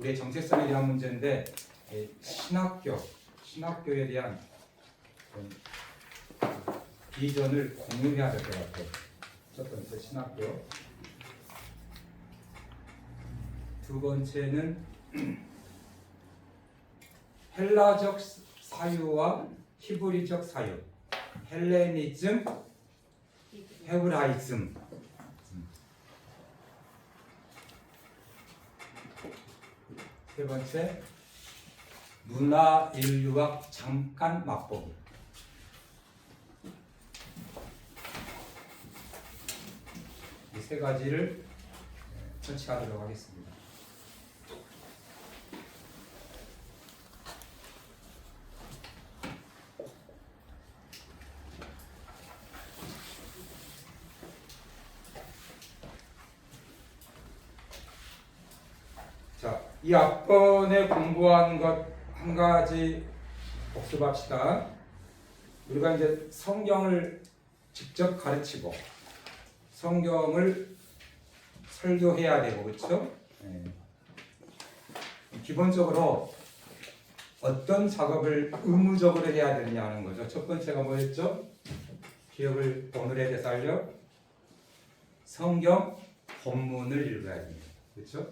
우리의 정체성에 대한 문제인데 신학교에 대한 비전을 공유해야 될 것 같아요. 첫 번째 신학교. 두 번째는 헬라적 사유와 히브리적 사유. 헬레니즘, 헤브라이즘. 세 번째 문화 인류학 잠깐 맛보기. 이 세 가지를 처치하도록 하겠습니다. 자, 이 앞번에 공부한 것 한 가지 복습합시다. 우리가 이제 성경을 직접 가르치고 성경을 설교해야 되고, 그렇죠? 기본적으로 어떤 작업을 의무적으로 해야 되느냐 하는 거죠. 첫 번째가 뭐였죠? 기억을 오늘에 대해서 알려 성경 본문을 읽어야 됩니다. 그렇죠?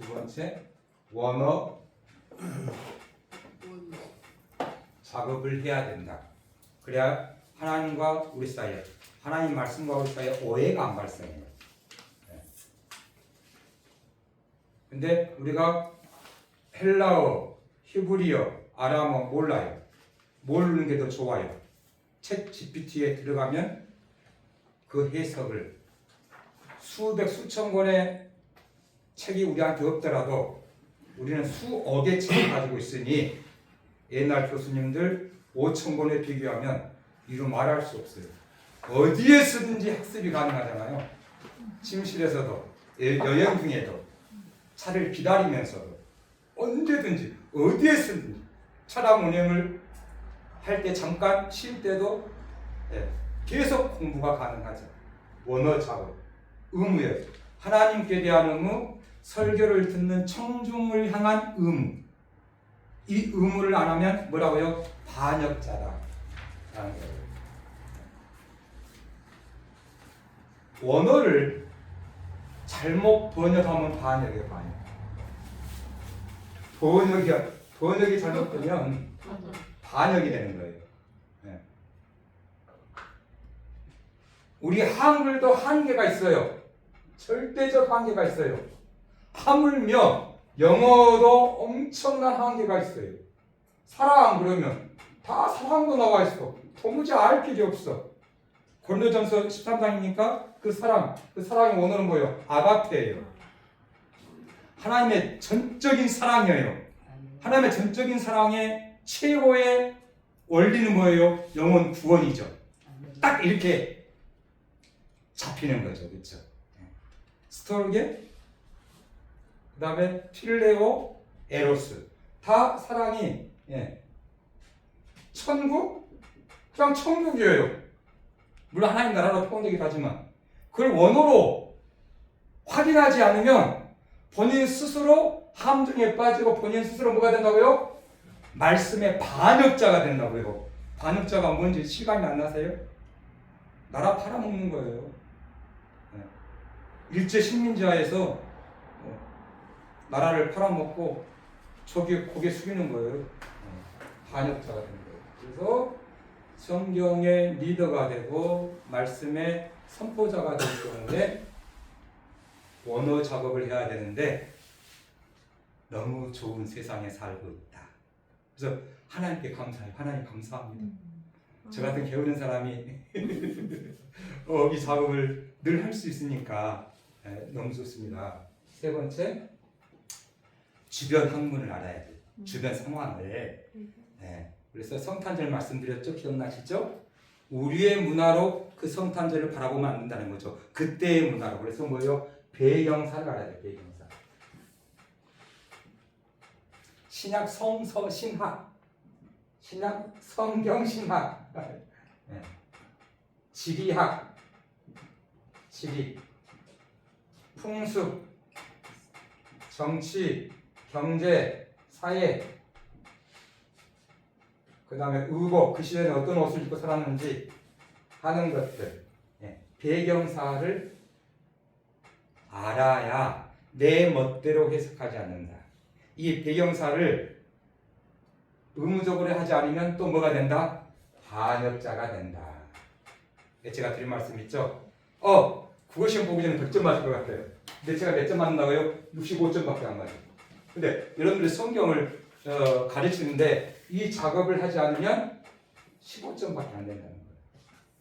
두 번째, 원어 작업을 해야 된다. 그래야 하나님과 우리 사이에, 하나님 말씀과 우리 사이에 오해가 안 발생해요. 근데 우리가 헬라어, 히브리어, 아람어 몰라요. 모르는 게 더 좋아요. 챗 GPT에 들어가면 그 해석을 수백 수천 권의 책이 우리한테 없더라도 우리는 수억의 책을 가지고 있으니 옛날 교수님들 5천 권에 비교하면 이루 말할 수 없어요. 어디에 쓰든지 학습이 가능하잖아요. 침실에서도, 여행 중에도, 차를 기다리면서도, 언제든지 어디에 쓰든지, 차량 운행을 할 때 잠깐 쉴 때도 계속 공부가 가능하죠. 원어 작업, 의무예요. 하나님께 대한 의무, 설교를 듣는 청중을 향한 의무. 이 의무를 안 하면 뭐라고요? 반역자다. 원어를 잘못 번역하면 반역이에요, 반역. 번역이 잘못되면 반역이 되는 거예요. 네. 우리 한글도 한계가 있어요. 절대적 한계가 있어요. 하물며 영어도 엄청난 한계가 있어요. 사랑 그러면 다 사랑도 나와 있어. 도무지 알 길이 없어. 고린도전서 13장이니까 그 사랑의 원어는 뭐예요? 아가페예요. 하나님의 전적인 사랑이에요. 하나님의 전적인 사랑의 최고의 원리는 뭐예요? 영혼 구원이죠. 딱 이렇게 잡히는 거죠. 그렇죠? 스톨게, 그 다음에 필레오, 에로스. 다 사랑이, 천국? 그냥 천국이에요. 물론 하나님 나라로 포함되기도 하지만, 그걸 원어로 확인하지 않으면 본인 스스로 함정에 빠지고 본인 스스로 뭐가 된다고요? 말씀의 반역자가 된다고요. 반역자가 뭔지 실감이 안 나세요? 나라 팔아먹는 거예요. 일제 식민지하에서 나라를 팔아먹고 고개 숙이는 거예요. 반역자가 되는 거예요. 그래서 성경의 리더가 되고 말씀의 선포자가 될 경우에 원어 작업을 해야 되는데 너무 좋은 세상에 살고 있다. 그래서 하나님께 감사해요. 하나님 감사합니다. 저 같은 게으른 사람이 이 작업을 늘 할 수 있으니까 너무 좋습니다. 세 번째, 주변 학문을 알아야 돼요. 주변 상황을. 그래서 성탄절 말씀드렸죠? 기억나시죠? 우리의 문화로 그 성탄절을 바라보면 안 된다는 거죠. 그때의 문화로. 그래서 뭐예요? 배경사를 알아야 돼요. 배경사. 신약 성서신학, 신약 성경신학, 지리학, 지리, 풍습, 정치, 경제, 사회, 그 다음에 의복, 그 시대에 어떤 옷을 입고 살았는지 하는 것들, 배경사를 알아야 내 멋대로 해석하지 않는다. 이 배경사를 의무적으로 하지 않으면 또 뭐가 된다? 반역자가 된다. 제가 드린 말씀 있죠? 국어시험 보기 전에 100점 맞을 것 같아요. 근데 제가 몇 점 맞는다고요? 65점밖에 안 맞아요. 근데 여러분들이 성경을 가르치는데 이 작업을 하지 않으면 15점밖에 안 된다는 거예요.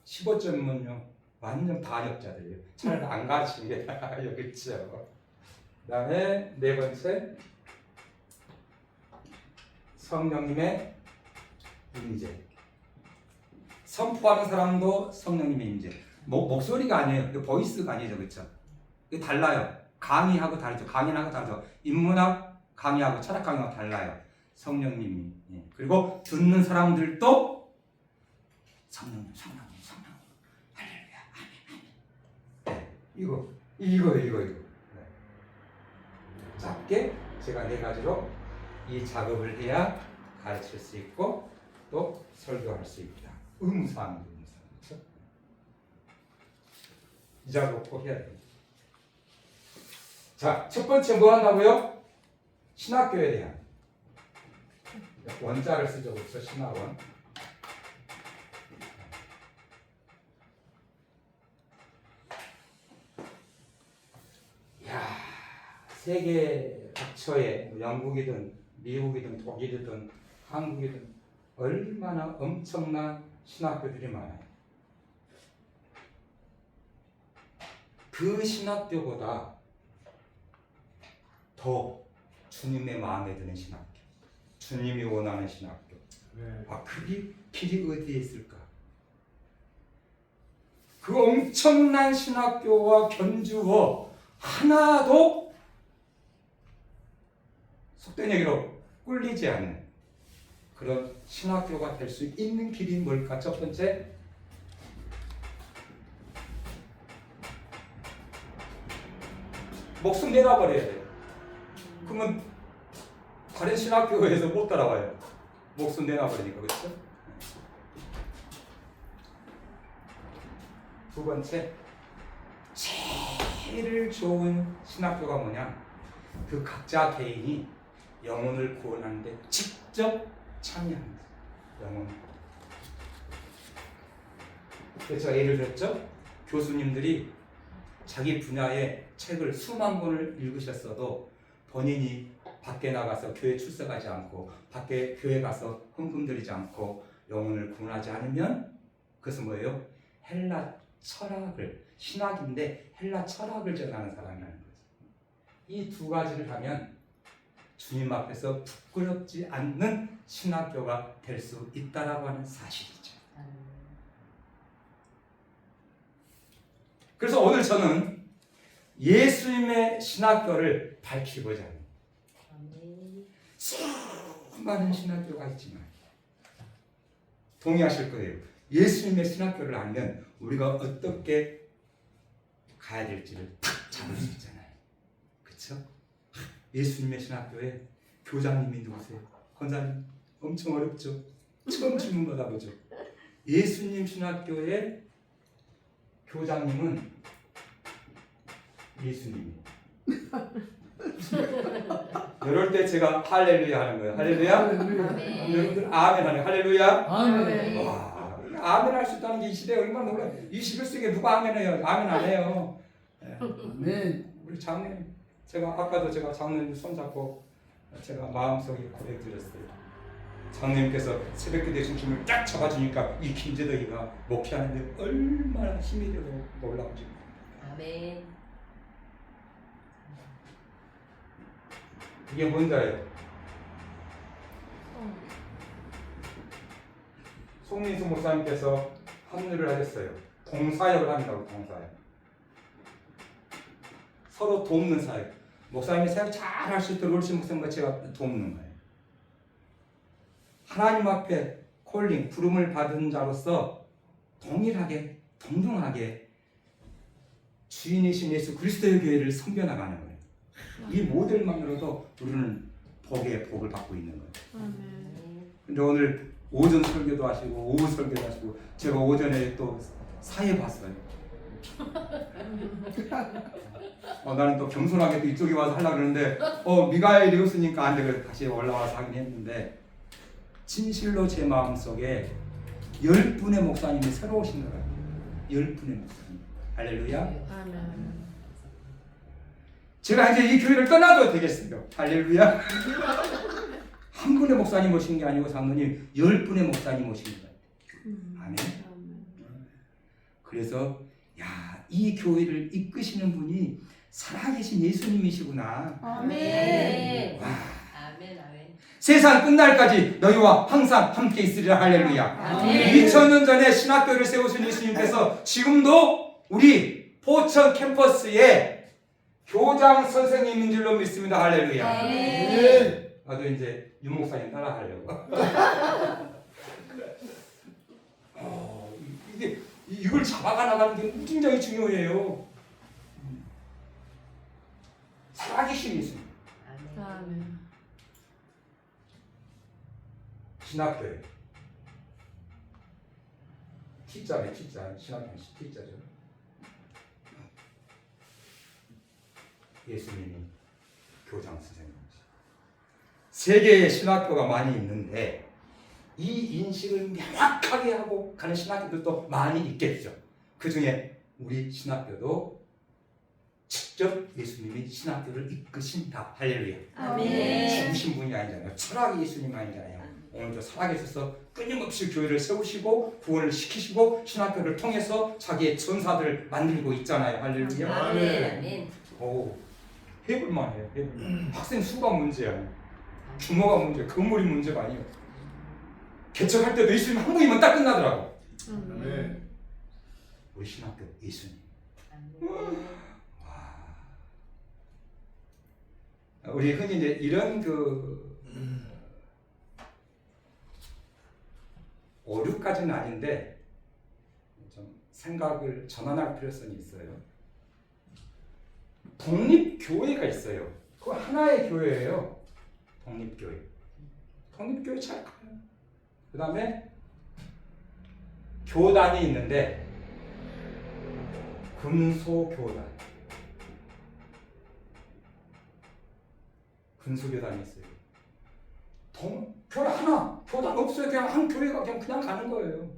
15점은요 완전 반역자들이에요. 차라리 안 가르치는 게 나아요. 그렇죠? 그 다음에 네 번째, 성령님의 임재. 선포하는 사람도 성령님의 임재. 목소리가 아니에요. 보이스가 아니죠. 그렇죠? 이게 달라요. 강의하고 다르죠. 강의하고 다르죠. 인문학 강의하고 철학 강의하고 달라요. 성령님이. 그리고 듣는 사람들도 성령님, 할렐루야, 아멘. 이거. 짧게 제가 네 가지로 이 작업을 해야 가르칠 수 있고 또 설교할 수 있다. 의무사항입니다. 그렇죠? 이 작업 꼭 해야 돼요. 자, 첫 번째 뭐 한다고요? 신학교에 대한 원자를 쓰죠. 그렇죠? 신학원. 야, 세계 각처에 영국이든 미국이든 독일이든 한국이든 얼마나 엄청난 신학교들이 많아요. 그 신학교보다 더 주님의 마음에 드는 신학교, 주님이 원하는 신학교. 그게 길이 어디에 있을까? 그 엄청난 신학교와 견주어 하나도 속된 얘기로 꿀리지 않는 그런 신학교가 될 수 있는 길이 뭘까? 첫 번째, 목숨 내놔버려야 돼요. 그러면 다른 신학교에서 못 따라와요. 목숨 내놔버리니까. 그렇죠? 두 번째, 제일 좋은 신학교가 뭐냐? 그 각자 개인이 영혼을 구원하는데 직접 참여합니다. 영혼. 그래서 제가 예를 들었죠? 교수님들이 자기 분야의 책을 수만 권을 읽으셨어도 본인이 밖에 나가서 교회 출석하지 않고 밖에 교회 가서 헌금 드리지 않고 영혼을 구원하지 않으면 그것은 뭐예요? 헬라 철학을, 신학인데 헬라 철학을 전하는 사람이라는 거죠. 이 두 가지를 하면 주님 앞에서 부끄럽지 않는 신학교가 될 수 있다라고 하는 사실이죠. 그래서 오늘 저는 예수님의 신학교를 밝히고자 합니다. 수많은 신학교가 있지만 동의하실 거예요. 예수님의 신학교를 알면 우리가 어떻게 가야 될지를 탁 잡을 수 있잖아요. 그렇죠? 예수님의 신학교에 교장님이 누구세요? 권사님? 엄청 어렵죠? 처음 질문 받아보죠. 예수님 신학교의 교장님은 예수님이에요. 이럴 때 제가 할렐루야 하는 거예요. 할렐루야? 여러분들 아멘 하는 할렐루야? 아멘. 와, 아멘 할 수 있다는 게 이 시대에 얼마나 놀라요. 21세기에 누가 아멘 해요? 아멘 안 해요. 아멘. 우리 장로님, 제가 아까도 제가 장로님 손잡고 제가 마음속에 고백드렸어요. 장로님께서 새벽기도의 중심을 딱 잡아주니까 이 김재덕이가 목회하는데 얼마나 힘이 되고 놀라운지. 아멘. 이게 뭔지 알아요? 송민수 목사님께서 합류를 하셨어요. 동사역을 합니다고. 동사역. 서로 돕는 사역. 목사님이 사역 잘 할 수 있도록 롤시 목사님과 제가 돕는 거예요. 하나님 앞에 콜링, 부름을 받은 자로서 동일하게, 동등하게 주인이신 예수 그리스도의 교회를 섬겨나가는 거예요. 이 모델만으로도 우리는 복을 받고 있는 거예요. 아멘. 근데 오늘 오전 설교도 하시고 오후 설교도 하시고 제가 오전에 또 사회 봤어요. 나는 또 겸손하게 또 이쪽에 와서 하려고 그러는데 미가엘이 없으니까 안 돼. 그래서 다시 올라와서 하긴 했는데 진실로 제 마음속에 10분의 목사님이 새로 오신 거예요. 10분의 목사님. 할렐루야. 아멘. 제가 이제 이 교회를 떠나도 되겠어요. 할렐루야. 한 분의 목사님 오신 게 아니고 장로님 10분의 목사님 오신 거예요. 아멘. 그래서 이 교회를 이끄시는 분이 살아계신 예수님이시구나. 아멘. 와. 아멘. 아멘. 세상 끝날까지 너희와 항상 함께 있으리라. 할렐루야. 아멘. 2000년 전에 신학교를 세우신 예수님께서 지금도 우리 포천 캠퍼스에 교장 선생님인 줄로 믿습니다. 할렐루야. 아멘. 나도 이제 유목사님 따라하려고. 이걸 잡아가 나가는 게 굉장히 중요해요. 살아계신 예수님. 아멘. 신학교에 T자네. 신학교는 T자죠. 예수님이 교장 선생님이시죠. 세계에 신학교가 많이 있는데 이 인식을 명확하게 하고 가는 신학교들도 많이 있겠죠. 그 중에 우리 신학교도 직접 예수님이 신학교를 이끄신다. 할렐루야. 아멘. 죽으신 분이 아니잖아요. 철학의 예수님 아니잖아요. 오늘도 살아계셔서 끊임없이 교회를 세우시고 구원을 시키시고 신학교를 통해서 자기의 전사들을 만들고 있잖아요. 할렐루야. 아멘. 오, 해볼만해요. 해볼만. 학생 수가 문제야. 규모가 문제, 건물이 문제가 아니에요. 개척할 때도 예수님 한 분이면 딱 끝나더라고. 아멘. 우리 신학교 예수님. 와. 우리 흔히 이제 이런 오류까지는 아닌데 좀 생각을 전환할 필요성이 있어요. 독립교회가 있어요. 그거 하나의 교회예요. 독립교회. 독립교회 잘 가요. 그 다음에 교단이 있는데 근소교단. 근소교단이 있어요. 교회 하나, 교단 없어요. 그냥 한 교회가 그냥 가는 거예요.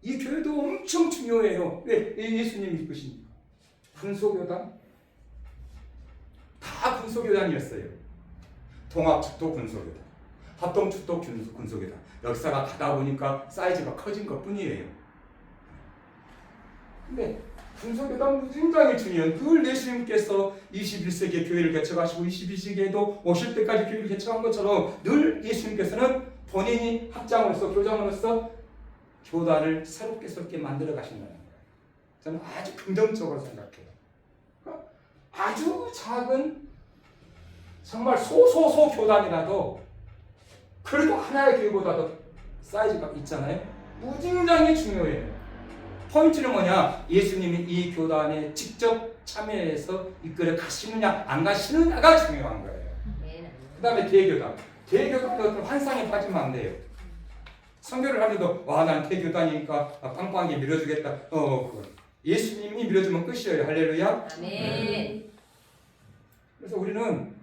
이 교회도 엄청 중요해요. 왜? 예수님이 이끄시니까. 근소교단? 다 근소교단이었어요. 동합축도 근소교단, 합동축도 근소교단. 역사가 가다 보니까 사이즈가 커진 것 뿐이에요. 근데 근소교단 굉장히 중요해요. 늘 예수님께서 21세기에 교회를 개척하시고 22세기에도 오실 때까지 교회를 개척한 것처럼 늘 예수님께서는 본인이 학장으로서 교장으로서 교단을 새롭게 만들어 가신다는 거예요. 저는 아주 긍정적으로 생각해요. 아주 작은 정말 소소소 교단이라도 그래도 하나의 교회보다도 사이즈가 있잖아요. 무진장이 중요해요. 포인트는 뭐냐? 예수님이 이 교단에 직접 참여해서 이끌어 가시느냐 안 가시느냐가 중요한 거예요. 그 다음에 대교단. 대교단도 어떤 환상에 빠지면 안 돼요. 선교를 하려도 난 대교단이니까 빵빵하게 밀어주겠다. 그건 예수님이 밀어주면 끝이에요. 할렐루야. 아멘. 그래서 우리는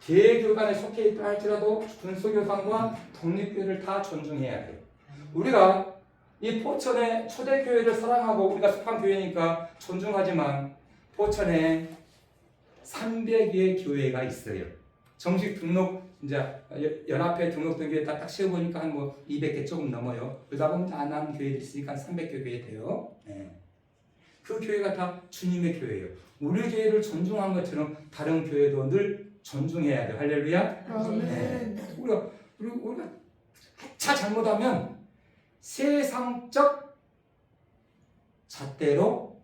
대교단에 속해 있다 할지라도 근소교단과 독립교회를 다 존중해야 돼요. 우리가 이 포천의 초대교회를 사랑하고 우리가 속한 교회니까 존중하지만 포천에 300여 교회가 있어요. 정식 등록 이제 연합회 등록된 교회 딱 세어보니까 한 200개 조금 넘어요. 그러다 보면 안 한 교회도 있으니까 300개 교회 돼요. 네. 그 교회가 다 주님의 교회예요. 우리 교회를 존중한 것처럼 다른 교회도 늘 존중해야 돼요. 할렐루야. 네. 우리가 차 잘못하면 세상적 잣대로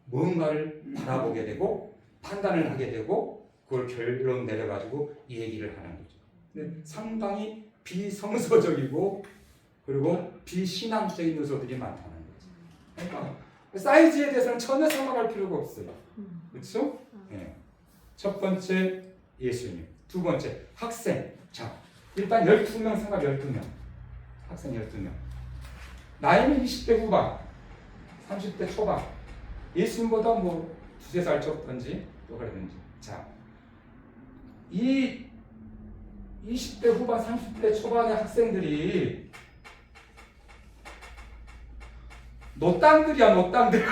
뭔가를 바라보게 되고 판단을 하게 되고 그걸 결론 내려가지고 얘기를 하는 거죠. 근데 상당히 비성서적이고 그리고 비신앙적인 요소들이 많다는 거죠. 그러니까 사이즈에 대해서는 전혀 생각할 필요가 없어요. 그렇죠? 네. 첫 번째 예수님, 두 번째 학생. 자, 일단 12명 생각 12명. 학생 12명. 나이는 20대 후반, 30대 초반. 예수님보다 뭐 두세 살 적든지 또 그러든지. 자, 이 20대 후반, 30대 초반의 학생들이 노땅들이야, 노땅들.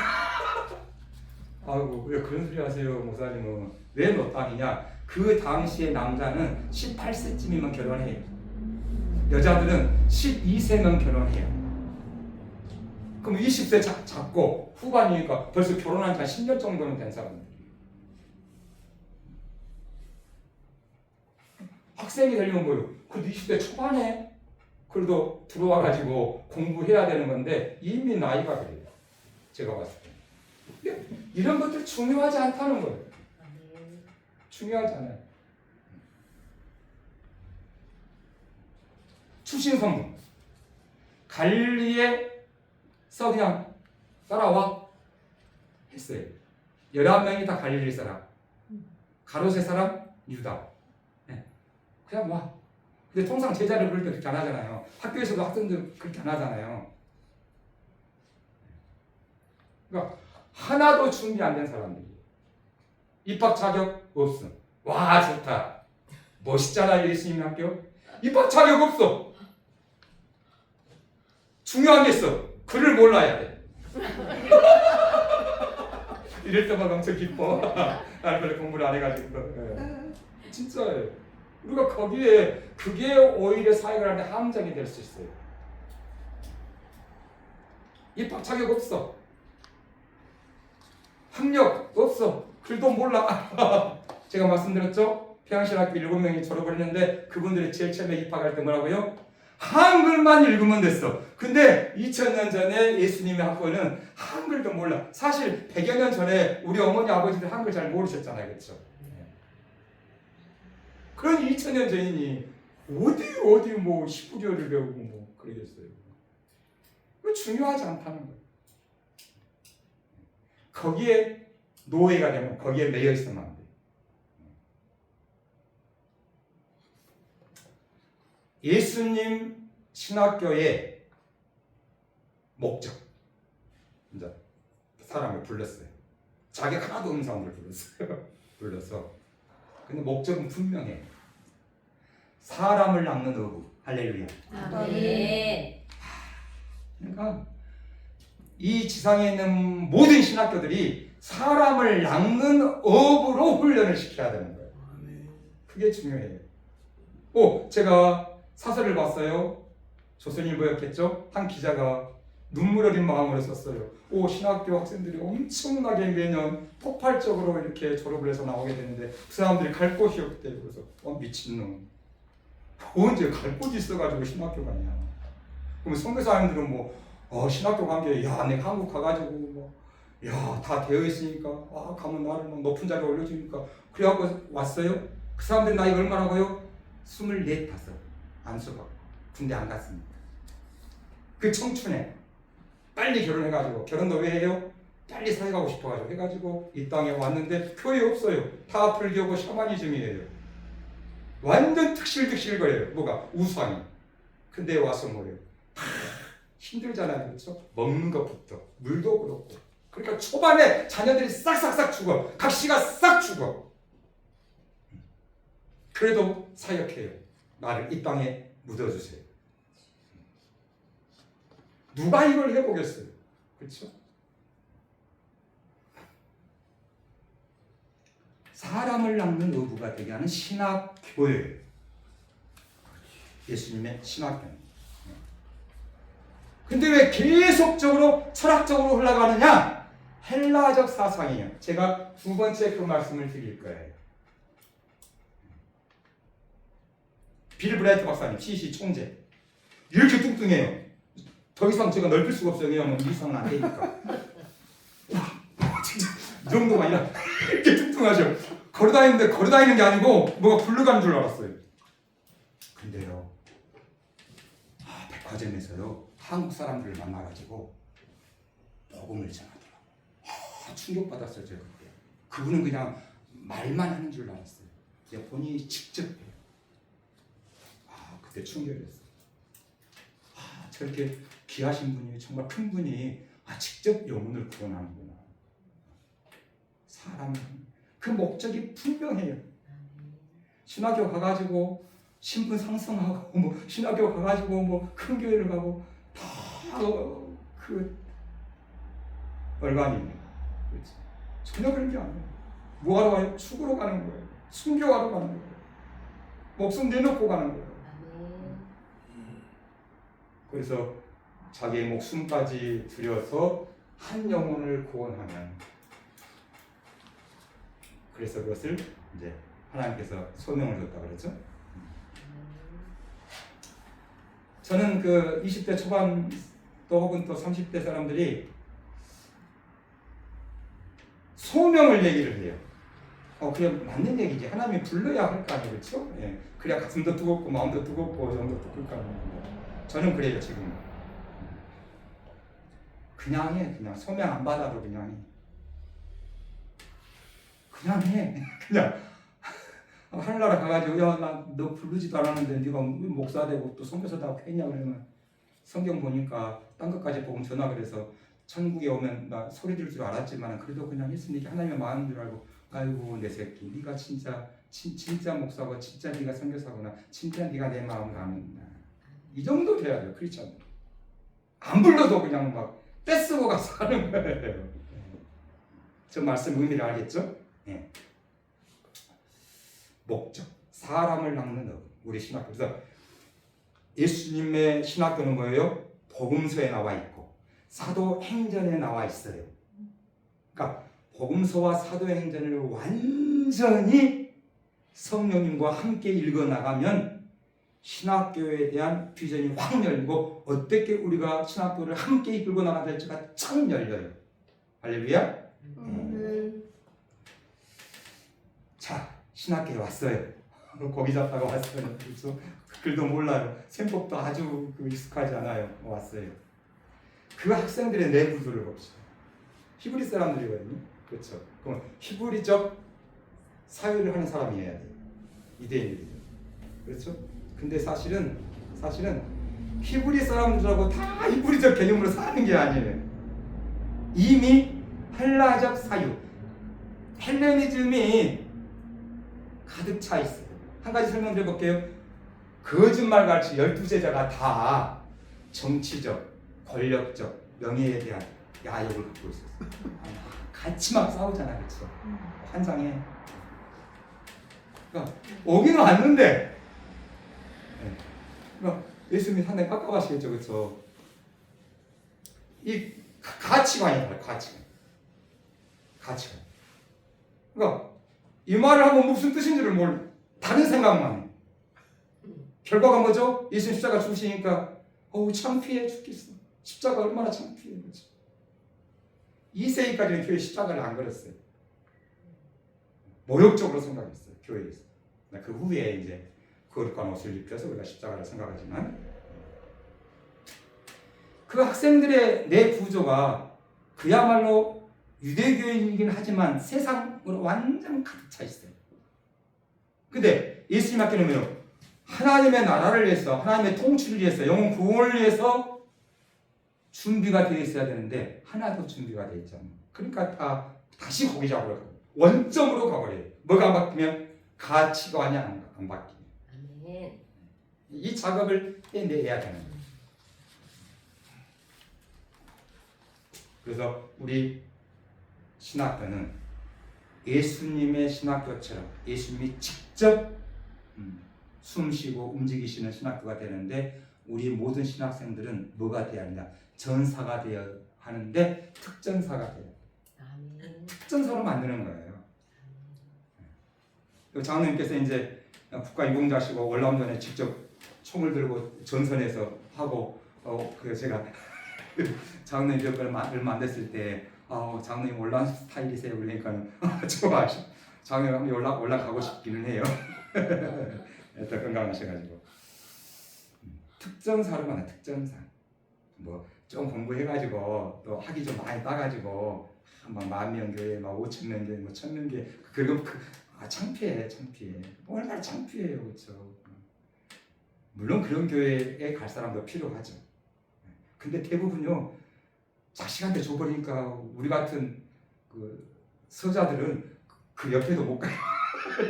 아이고, 왜 그런 소리 하세요, 목사님은. 왜 노땅이냐? 그 당시에 남자는 18세쯤이면 결혼해요. 여자들은 12세면 결혼해요. 그럼 20세 잡고 후반이니까 벌써 결혼한 지 한 10년 정도는 된 사람들이에요. 학생이 되려면 뭐예요? 그래도 20대 초반에 그래도 들어와가지고 공부해야 되는 건데 이미 나이가 그래요. 제가 봤을 때. 이런 것들 중요하지 않다는 거예요. 중요하지 않아요. 출신 성분. 갈릴리에서 그냥 따라와 했어요. 11명이 다 갈릴리 사람. 가롯의 사람 유다. 네. 그냥 와. 근데 통상 제자를 그럴 때 그렇게 안 하잖아요. 학교에서도 학생들 그렇게 안 하잖아요. 그러니까 하나도 준비 안 된 사람들이 입학 자격 없음. 와 좋다. 멋있잖아 예수님 학교. 입학 자격 없어. 중요한 게 있어. 글을 몰라야 돼. 이럴 때만 엄청 기뻐. 나는 별로 공부를 안 해가지고. 진짜예요. 우리가 거기에 그게 오히려 사역을 하는데 함정이 될 수 있어요. 입학 자격 없어. 학력 없어. 글도 몰라. 제가 말씀드렸죠? 평양신학교 7명이 졸업을 했는데 그분들이 제일 처음에 입학할 때 뭐라고요? 한글만 읽으면 됐어. 근데 2000년 전에 예수님의 학교는 한글도 몰라. 사실 100여 년 전에 우리 어머니 아버지들 한글 잘 모르셨잖아요. 그렇죠? 그런 2000년 전이니 어디 뭐 19개월을 배우고 뭐 그러겠어요. 그 중요하지 않다는 거예요. 거기에 노예가 되면 거기에 매여 있으면 안 돼요. 예수님 신학교의 목적. 이제 사람을 불렀어요. 자격 하나도 없는 사람들 불렀어요. 불러서. 근데 목적은 분명해. 사람을 낚는 어부. 할렐루야. 아멘. 그러니까 이 지상에 있는 모든 신학교들이 사람을 낚는 어부로 훈련을 시켜야 되는 거예요. 그게 중요해요. 제가 사설을 봤어요. 조선일보였겠죠? 한 기자가 눈물 어린 마음으로 썼어요. 신학교 학생들이 엄청나게 매년 폭발적으로 이렇게 졸업을 해서 나오게 되는데 그 사람들이 갈 곳이 없대요. 그래서 미친놈. 언제 갈 곳이 있어가지고 신학교 가냐. 그러면 선교사님들은 신학교 간 게 내가 한국 가가지고 다 되어 있으니까 가면 나를 높은 자리에 올려주니까 그래갖고 왔어요. 그 사람들 나이 얼마라고요? 24, 5 안수받고 군대 안 갔습니다. 그 청춘에 빨리 결혼해가지고 결혼도 왜 해요? 빨리 사회 가고 싶어가지고 해가지고 이 땅에 왔는데 교회 없어요. 다 불교고 샤머니즘이에요. 완전 특실거려요. 뭐가? 우상이. 근데 와서 뭐래요? 힘들잖아요. 그렇죠? 먹는 것부터 물도 그렇고. 그러니까 초반에 자녀들이 싹싹싹 죽어. 각시가 싹 죽어. 그래도 사역해요. 나를 이 땅에 묻어주세요. 누가 이걸 해보겠어요? 그렇죠? 사람을 낚는 어부가 되게 하는 신학교예요. 예수님의 신학교는. 근데 왜 계속적으로 철학적으로 흘러가느냐? 헬라적 사상이에요. 제가 두 번째 그 말씀을 드릴 거예요. 빌 브라이트 박사님, CC 총재. 이렇게 뚱뚱해요. 더 이상 제가 넓힐 수가 없어요. 왜냐하면 이 이상은 안 되니까. 이 정도가 아니라 이렇게 뚱뚱하죠. 걸어다니는 게 아니고 뭐가 굴러가는 줄 알았어요. 근데요. 백화점에서요. 한국 사람들을 만나가지고 복음을 전하더라고요. 충격받았어요. 제가 그때. 그분은 그냥 말만 하는 줄 알았어요. 이제 본인이 직접 해요. 그때 충격이었어요. 저렇게 귀하신 분이, 정말 큰 분이 직접 영혼을 구원하는구나. 사람 그 목적이 분명해요. 신학교 가가지고 신분 상승하고 신학교 가가지고 큰 교회를 가고 다 그 얼간이네. 그렇지. 전혀 그런 게 아니에요. 뭐하러 가요? 죽으러 가는 거예요. 순교하러 가는 거예요. 목숨 내놓고 가는 거예요. 그래서 자기의 목숨까지 들여서 한 영혼을 구원하면, 그래서 그것을 이제 하나님께서 소명을 줬다 그랬죠. 저는 그 20대 초반 또 혹은 또 30대 사람들이 소명을 얘기를 해요. 그게 맞는 얘기지. 하나님이 불러야 할 거 아니에요, 그렇죠? 예. 그래야 가슴도 뜨겁고 마음도 뜨겁고 정도 뜨거울 거 아니에요. 저는 그래요 지금. 그냥 해. 그냥 소명 안 받아도 그냥 해. 그냥 하늘나라 가가지고 야 나 너 부르지도 않았는데 네가 목사 되고 또 선교사 되고 했냐 그러면, 성경 보니까 딴 것까지 복음 전하 그래서 천국에 오면 나 소리 들 줄 알았지만 그래도 그냥 했으니까 하나님의 마음인 줄 알고, 아이고 내 새끼 네가 진짜 목사고 진짜 네가 선교사구나, 진짜 네가 내 마음을 아는구나. 이 정도 돼야 돼요 크리스찬. 안 불러도 그냥 막 떼쓰고 가서 하는 거예요. 저 말씀 의미를 알겠죠? 네. 목적, 사람을 낚는 업. 우리 신학교. 그래서 예수님의 신학교는 뭐예요? 복음서에 나와 있고 사도행전에 나와 있어요. 그러니까 복음서와 사도행전을 완전히 성령님과 함께 읽어나가면 신학교에 대한 비전이 확 열리고, 어떻게 우리가 신학교를 함께 이끌고 나가야 될지가 참 열려요. 할렐루야. 자, 신학교에 왔어요. 고기 잡다가 왔어요. 그래서 글도 몰라요. 셈법도 아주 익숙하지 않아요. 왔어요. 그 학생들의 내구조를 봅시다. 히브리 사람들이거든요. 그렇죠. 그럼 히브리적 사회를 하는 사람이어야 돼요. 이대인들이죠. 그렇죠. 근데 사실은 히브리 사람들하고 다 히브리적 개념으로 사는 게 아니에요. 이미 헬라적 사유, 헬레니즘이 가득 차 있어요. 한 가지 설명드려 볼게요. 거짓말같이 12제자가 다 정치적, 권력적, 명예에 대한 야욕을 갖고 있었어요. 같이 막 싸우잖아, 그렇죠? 환상해. 그러니까 오기는 왔는데, 그러니까 예수님이 상당히 깝깝하시겠죠, 그렇죠? 이 가치관이에요, 가치관. 그러니까 이 말을 하면 무슨 뜻인지를 몰라. 다른 생각만 해. 결과가 뭐죠? 예수님 십자가 죽으시니까 창피해 죽겠어. 십자가 얼마나 창피해, 그렇죠? 2세기까지는 교회 십자가를 안 걸었어요. 모욕적으로 생각했어요, 교회에서. 그 후에 이제 거룩한 옷을 입혀서 우리가 십자가를 생각하지만, 그 학생들의 내 구조가 그야말로 유대교인이긴 하지만 세상으로 완전 가득 차 있어요. 근데 예수님 학교는요, 하나님의 나라를 위해서, 하나님의 통치를 위해서, 영혼 구원을 위해서 준비가 되어 있어야 되는데 하나도 준비가 되어 있지 않아요. 그러니까 다시 고기 잡으러 가고 원점으로 가버려요. 뭐가 안 바뀌면 가치관이 안 바뀌어요. 아멘. 이 작업을 해내야 되는 거예요. 그래서 우리 신학교는 예수님의 신학교처럼 예수님이 직접 숨쉬고 움직이시는 신학교가 되는데, 우리 모든 신학생들은 뭐가 되어야 하느냐? 전사가 되어야 하는데 특전사가 돼요. 아멘. 특전사로 만드는 거예요. 장로님께서 이제 국가유공자시고 올라온 전에 직접 총을 들고 전선에서 하고, 제가 장로님 얼마 안 됐을 때 장로님 올라온 스타일이세요. 그러니까 좋아하시. 장로님 올라가고 싶기는 해요. 또 건강하셔가지고. 특전사로 만나 특전사. 뭐 좀 공부해가지고 또 학위 좀 많이 따가지고 막 10,000명 교회, 막 5,000명 교회, 뭐 1,000명 교회. 그리고 창피해. 얼마나 창피해요, 그렇죠? 물론 그런 교회에 갈 사람도 필요하죠. 근데 대부분요 자식한테 줘버리니까 우리 같은 그 서자들은 그 옆에도 못 가요.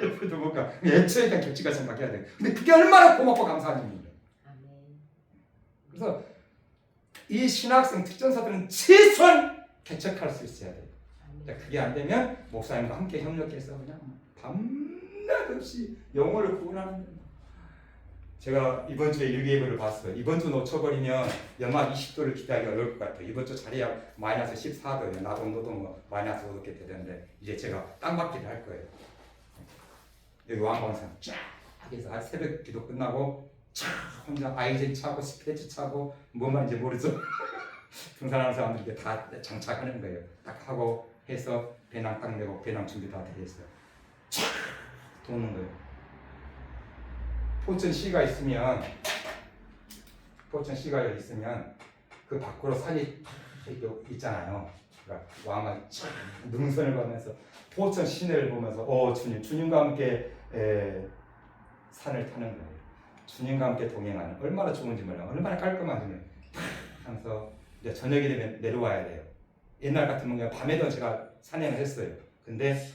옆에도 못 가. 애초에 일단 객지가 생각해야 돼. 근데 그게 얼마나 고맙고 감사한 일이에요. 아멘. 그래서 이 신학생 특전사들은 최소한 개척할 수 있어야 돼요. 아멘. 그게 안 되면 목사님과 함께 협력해서 그냥 밤낮 없이 영혼을 구원하는 거예요. 제가 이번 주에 일기예보를 봤어요. 이번 주 놓쳐버리면 영하 20도를 기대하기 어려울 것 같아요. 이번 주 자리야 마이너스 14도예요. 나도 온도도 뭐 마이너스 5도 게 되는데 이제 제가 땅받기를 할 거예요. 여기 왕광산 쫙 해서 새벽 기도 끝나고 쫙 혼자 아이젠 차고 스케치 차고 뭐만 이제 모르죠. 등산하는 사람들 이렇게 다 장착하는 거예요. 딱 하고 해서 배낭 딱 내고 배낭 준비 다 돼 있어요. 쫙 도는 거예요. 포천 시가 있으면 그 밖으로 산이 있잖아요. 그러니까 왕은 능선을 가면서 포천 시내를 보면서 주님과 함께 산을 타는 거예요. 주님과 함께 동행하는 얼마나 좋은지 몰라요. 얼마나 깔끔한지 하면서 이제 저녁이 되면 내려와야 돼요. 옛날 같으면 그냥 밤에도 제가 산행을 했어요. 근데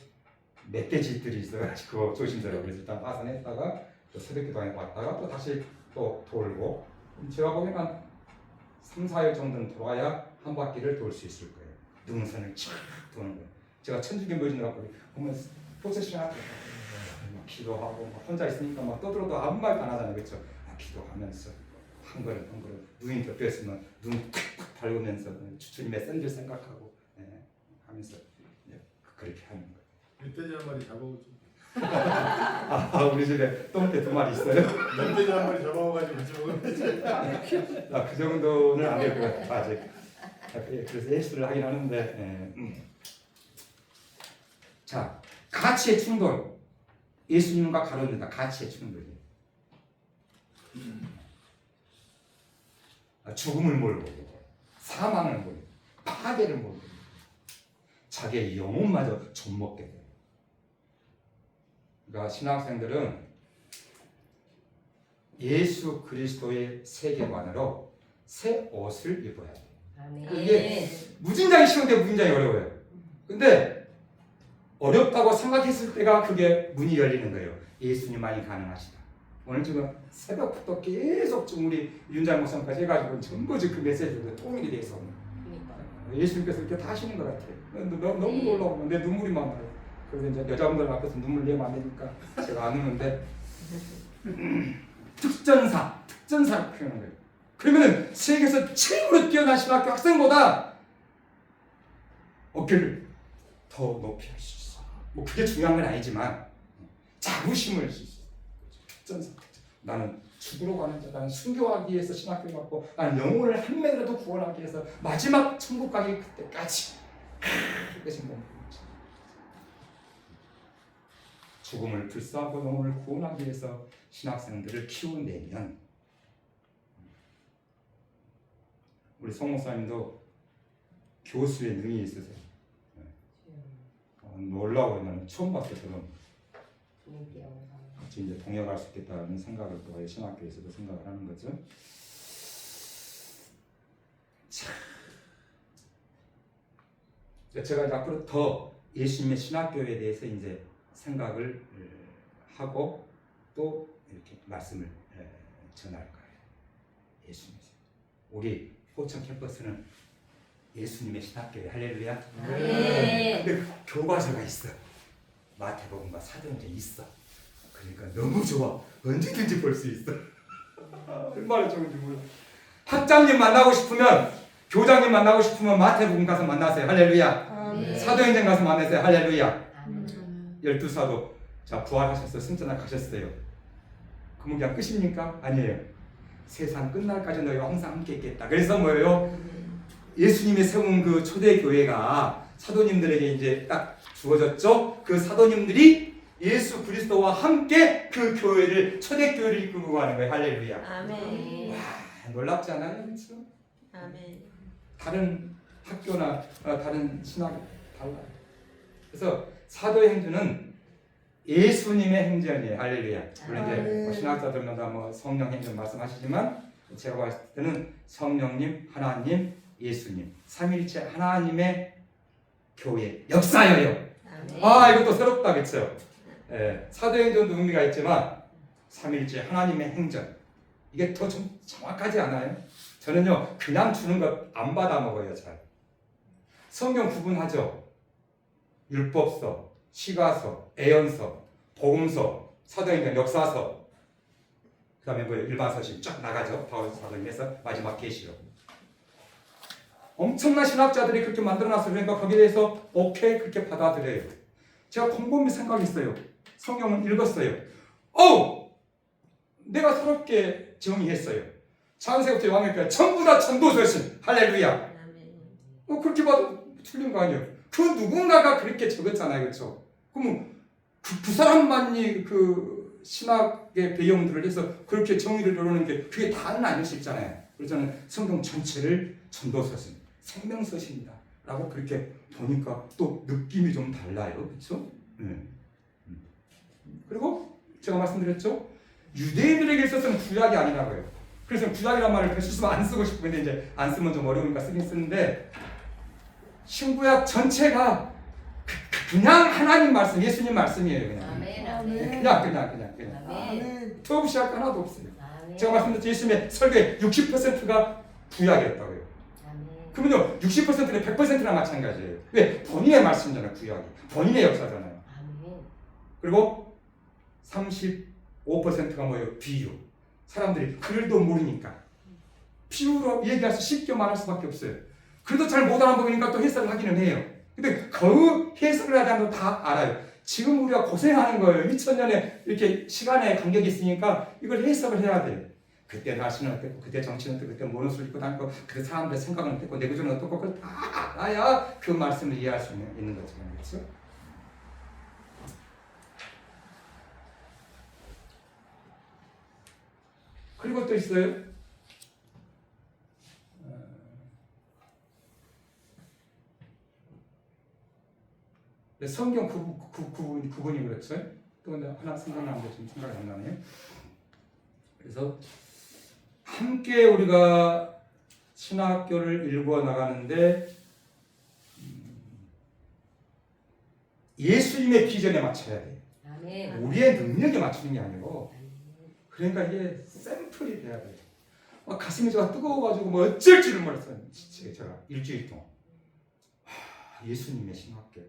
멧돼지들이 있어가지고 조심스러워. 그래서 일단 하산했다가 또 새벽기도에 왔다가 또 다시 또 돌고 제가 보기엔 한 3, 4일 정도는 돌아야 한 바퀴를 돌 수 있을 거예요. 능선을 쫙 도는 거예요. 제가 천주교 모임을 갖고 보면 포세션 하고 기도하고 혼자 있으니까 막 떠들어도 아무 말도 안 하잖아요. 그렇죠? 기도하면서 한 걸음 누인 곁에 있으면 눈 탁탁 밟으면서 주님의 샌들 생각하고 하면서 그렇게 하는 거예요. 멧돼지 한 마리 잡아오죠. 우리 집에 똥개 2마리 있어요. 멧돼지 한 마리 잡아와가지고 같이 먹으면 되지. 그 정도는 안 될 것 같아요. 아직. 그래서 예수를 하긴 하는데. 자, 가치의 충돌. 예수님과 가론유다 가치의 충돌이에요. 죽음을 몰고 사망을 몰고 파괴를 몰고 자기의 영혼마저 좀먹게 돼요. 그러니까 신학생들은 예수 그리스도의 세계관으로 새 옷을 입어야 돼요. 아멘. 이게 무진장이 쉬운데 무진장이 어려워요. 근데 어렵다고 생각했을 때가 그게 문이 열리는 거예요. 예수님만이 가능하시다. 오늘 지금 새벽부터 계속 지금 우리 윤장 목사님까지 해가지고 전부 지금 그 메시지가 통일이 돼 있어. 예수님께서 이렇게 다 하시는 것 같아요. 너무 놀라워. 내 눈물이 막 나요. 그래서 이제 여자분들 앞에서 눈물 내면 안 되니까 제가 안 우는데 특전사를 표현한 거예요. 그러면은 세계에서 최고로 뛰어난 신학교 학생보다 어깨를 더 높이 할 수 있어. 뭐 그게 중요한 건 아니지만 자부심을 줄 수 있어. 특전사. 나는 죽으러 가는 자, 나는 순교하기 위해서 신학교 갔고, 나는 영혼을 한 명이라도 구원하기 위해서 마지막 천국 가기 그때까지 그렇게 생각합니다. 죽음을 불사하고 영혼을 구원하기 위해서 신학생들을 키워내면 우리 송 목사님도 교수의 능이 있으세요. 놀라워요. 처음 봤어요. 저는 같이 이제 동역할 수 있겠다는 생각을 또 신학교에서도 생각을 하는 거죠. 자, 제가 이제 앞으로 더 예수님의 신학교에 대해서 이제 생각을 하고 또 이렇게 말씀을 전할 거예요. 예수님. 우리 포천 캠퍼스는 예수님의 신학교에 할렐루야. 네. 근데 교과서가 있어. 마태복음과 사도행전이 있어. 그러니까 너무 좋아. 언제든지 볼 수 있어. 얼마나 좋은지 몰라. 학장님 만나고 싶으면, 교장님 만나고 싶으면 마태복음 가서 만나세요. 할렐루야. 네. 사도행전 가서 만나세요. 할렐루야. 아멘. 12사도 자 부활하셨어요. 승천을 가셨어요. 그러면 그냥 끝입니까? 아니에요. 세상 끝날까지 너희와 항상 함께 있겠다. 그래서 뭐예요? 예수님이 세운 그 초대 교회가 사도님들에게 이제 딱 주어졌죠. 그 사도님들이 예수 그리스도와 함께 그 교회를, 초대 교회를 이끌고 가는 거예요. 할렐루야. 아멘. 와, 놀랍지 않아요? 그렇죠? 아멘. 다른 학교나 다른 신학 달라요. 그래서 사도의 행전은 예수님의 행전이에요. 할렐루야. 물론 이제 아멘. 신학자들마다 뭐 성령 행전 말씀하시지만 제가 봤을 때는 성령님, 하나님, 예수님, 삼일체 하나님의 교회 역사예요. 아멘. 아, 이것도 새롭다, 그렇죠? 예, 사도행전도 의미가 있지만 삼일체 하나님의 행전 이게 더 좀 정확하지 않아요? 저는요 그냥 주는 것 안 받아 먹어요. 잘 성경 구분하죠. 율법서, 시가서, 애연서, 복음서, 사도행전 역사서, 그 다음에 뭐 일반 서신 쫙 나가죠. 바울 사도행전에서 마지막 계시록. 엄청난 신학자들이 그렇게 만들어놨어요. 그러니까 거기에 대해서 오케이 그렇게 받아들여요. 제가 곰곰이 생각했어요. 성경을 읽었어요. 내가 새롭게 정의했어요. 창세부터 요한계시까지 전부 다 전도서신. 할렐루야. 아멘. 그렇게 봐도 틀린 거 아니에요. 그 누군가가 그렇게 적었잖아요. 그렇죠? 그럼 그 사람만이 그 신학의 배경들을 해서 그렇게 정의를 이루는 게 그게 다는 아닐 수 있잖아요. 그래서 저는 성경 전체를 전도서신, 생명서신이다 라고 그렇게 보니까 또 느낌이 좀 달라요. 그렇죠? 그리고 제가 말씀드렸죠. 유대인들에게 있어서는 구약이 아니라고요. 그래서 구약이란 말을 쓰면 안 쓰고 싶고 근데 이제 안 쓰면 좀 어려우니까 쓰긴 쓰는데 신구약 전체가 그냥 하나님 말씀, 예수님 말씀이에요. 그냥 아멘. 아멘. 그냥 아멘. 처음 시작 하나도 없어요. 아멘. 제가 말씀드렸죠. 예수님의 설교의 60%가 구약이었다고요. 아멘. 그러면요 60%는 100%나 마찬가지예요. 왜? 본인의 말씀이잖아요. 구약이 본인의 역사잖아요. 아멘. 그리고 35%가 뭐예요? 비유. 사람들이 글도 모르니까 비유로 얘기해서 쉽게 말할 수밖에 없어요. 그래도 잘 못 알아보니까 또 해석을 하기는 해요. 근데 그 해석을 하지 않아도 다 알아요. 지금 우리가 고생하는 거예요. 2000년에 이렇게 시간의 간격이 있으니까 이걸 해석을 해야 돼요. 그때 날씨는 어땠고, 그때 정치는 어땠고, 그때 뭐는 소리 입고 다니고, 그때 사람들의 생각은 어땠고, 내 구조는 어떻고, 그걸 다 알아야 그 말씀을 이해할 수 있는 거죠. 그렇죠? 그리고 또 있어요. 성경 구분이 그렇죠. 또 하나 생각나는데 지금 생각이 안 나네요. 그래서 함께 우리가 신학교를 일구어 나가는데 예수님의 비전에 맞춰야 돼요. 아멘. 우리의 능력에 맞추는 게 아니고 그러니까 이게 샘플이 돼야 돼요. 가슴이 제가 뜨거워가지고 뭐 어쩔 줄을 몰랐어요. 제가 일주일 동안 예수님의 신학교.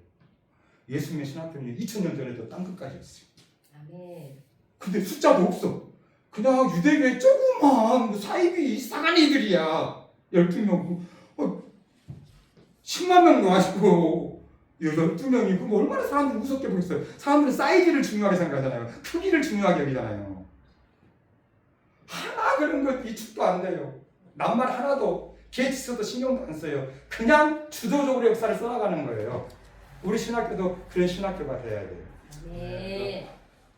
예수님의 신학교는 2000년 전에도 딴 끝까지 있어요. 아멘. 근데 숫자도 없어. 그냥 유대교의 조그만 사이비 이상한 애들이야. 12명. 10만 명 나와가지고 12명이 그럼 얼마나 사람들이 무섭게 보겠어요. 사람들은 사이즈를 중요하게 생각하잖아요. 크기를 중요하게 여기잖아요. 하나 그런 것 이축도 안 돼요. 낱말 하나도 계획지서도 신경도 안 써요. 그냥 주도적으로 역사를 써나가는 거예요. 우리 신학교도 그런 신학교가 돼야 돼요. 아멘.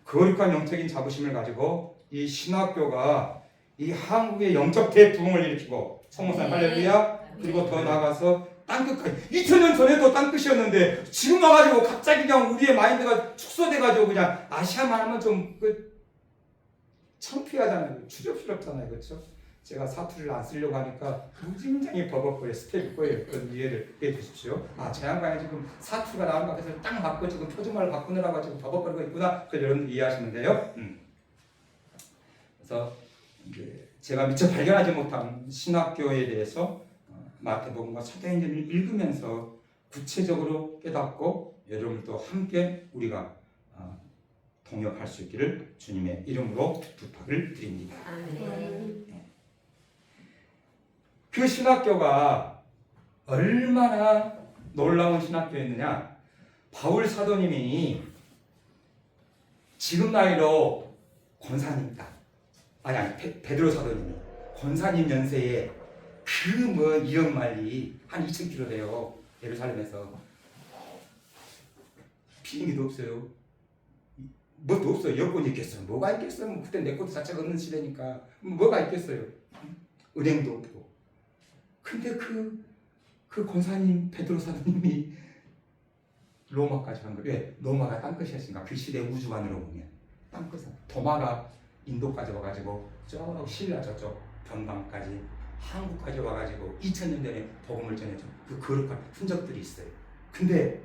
거룩한 영적인 자부심을 가지고 이 신학교가 이 한국의 영적 대부흥을 일으키고 성모산 할렐루야. 그리고 더 나아가서 땅끝까지 2000년 전에도 땅끝이었는데 지금 와가지고 갑자기 그냥 우리의 마인드가 축소돼가지고 그냥 아시아만 하면 좀 창피하잖아요. 추접스럽잖아요. 그렇죠? 제가 사투리를 안 쓰려고 하니까 굉장히 버벅거려 스텝이 꼬여요. 그건 이해를 해 주십시오. 제 양반이 지금 사투리가 나오는 것 같아서 딱 맞고 지금 표준말을 바꾸느라고 지금 버벅거리고 있구나. 그걸 여러분들 이해하시면 돼요. 그래서 이제 제가 미처 발견하지 못한 신학교에 대해서 마태복음과 사도행전을 읽으면서 구체적으로 깨닫고 여러분들도 함께 우리가 동역할 수 있기를 주님의 이름으로 부탁을 드립니다. 아멘. 그 신학교가 얼마나 놀라운 신학교였느냐. 바울 사도님이 지금 나이로 권사님이다. 아니 베드로 사도님이 권사님 연세에 그 뭐 이역말리 한 2000km 돼요. 예루살렘에서 비행기도 없어요. 뭐도 없어요. 여권이 있겠어요. 뭐가 있겠어요. 뭐 그때 내 것도 자체가 없는 시대니까 뭐가 있겠어요. 은행도 없고. 근데 그 권사님 베드로 사도님이 로마까지 간 거예요. 왜? 로마가 땅끝이었으니까 그 시대 우주관으로 보면 땅끝은 도마가 인도까지 와가지고 저 신라 저쪽 변방까지 한국까지 와가지고 2000년 전에 복음을 전해준 그 거룩한 흔적들이 있어요. 근데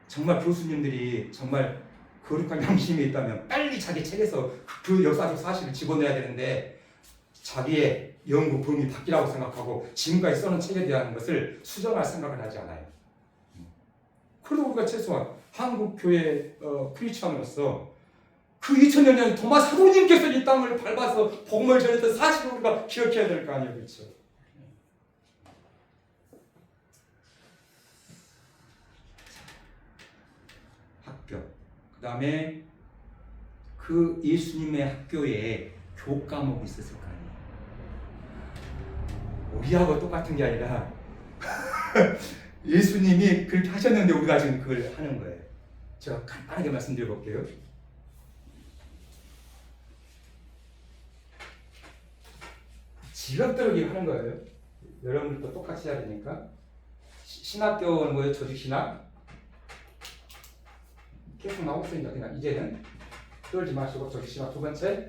정말 교수님들이 정말 거룩한 양심이 있다면 빨리 자기 책에서 그 역사적 사실을 집어내야 되는데 자기의 연구 범위 밖이라고 생각하고 지금까지 써놓은 책에 대한 것을 수정할 생각을 하지 않아요. 그래도 우리가 최소한 한국교회 크리스천으로서 그 2000년 전 도마 사도님께서 이 땅을 밟아서 복음을 전했던 사실을 우리가 기억해야 될 거 아니에요. 그렇죠? 학교. 그 다음에 그 예수님의 학교에 교과목이 있었을 거 아니에요. 우리하고 똑같은 게 아니라 예수님이 그렇게 하셨는데 우리가 지금 그걸 하는 거예요. 제가 간단하게 말씀드려 볼게요. 지갑들을 하는 거예요. 여러분들도 똑같이 해야 되니까. 신학교는 뭐예요? 조직신학. 계속 나오고 있습니다. 그냥 이제는 떨지 마시고 조직신학. 두 번째,